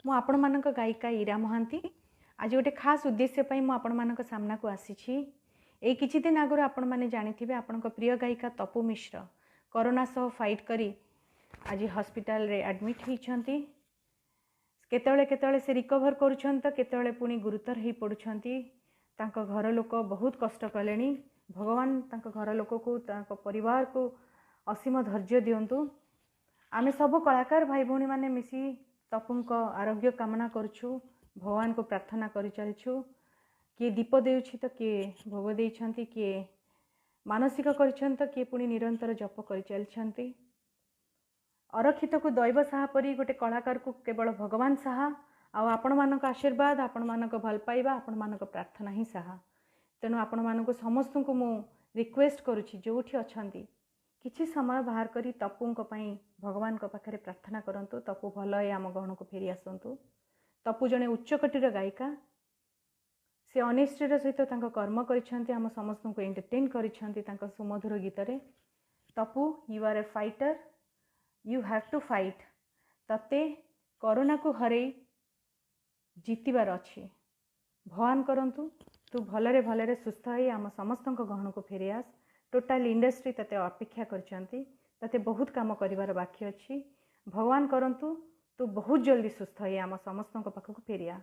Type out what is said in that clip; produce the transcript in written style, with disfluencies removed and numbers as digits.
मु आपण मानक गायिका इरा महांती आज गोटे खास उद्देश्य पई मु आपण मानक सामना को आसीछि। ए किछि दिन आगु आपण माने जानिथिबे आपण प्रिय गायिका तपु मिश्र कोरोना सह फाइट करी आज हॉस्पिटल रे एडमिट होइछंती। केतळे केतळे से रिकवर करूछन त केतळे पुनी गुरुतर ही पडुछंती। तांको घर लोक बहुत कष्ट कलेनी। भगवान तांको घर लोक को तांको परिवार को असीम धैर्य दियंतु। आमे सब कलाकार भाई भौणी माने मिसी तपुन को आरोग्य कामना करछु। भगवान को प्रार्थना करि चलछु। किए दीप देउछि त किए भोग देइछंती, किए मानसिक करिछंत, किए पुनी निरंतर जप करि चलछंती। अरक्षित को दैव साहा परी गोटे कलाकार को केवल भगवान साहा आउ आपण मानक आशीर्वाद, आपण मानक भल पाइबा, आपण मानक प्रार्थना ही साहा। तेणु आपण मानक समस्त को मु रिक्वेस्ट करुछि जोठी अछंती किछि समय बाहर करी तपुं को पई भगवान को पाखरे प्रार्थना करंतु। तपु भल है आम गहन को फेरी आसंतु। तपु जने उच्चकोटीर गायिका। से अनिष्ठिर सहित तांको कर्म करिछंती, आम समस्त को एंटरटेन करिछंती तांको सुमधुर गीत रे। Tapu you are a fighter, you have to fight. तते कोरोना को हरे जीतिबार अछि। भगवान करंतु तू भलरे सुस्थ है आम समस्त गहन को फेरी आस। टोटाल इंडस्ट्री तते अपेक्षा करछंती, तते बहुत काम करिवार बाकी अछि। भगवान करंतु तू बहुत जल्दी सुस्थ है आम समस्त पाखक फेरी आ।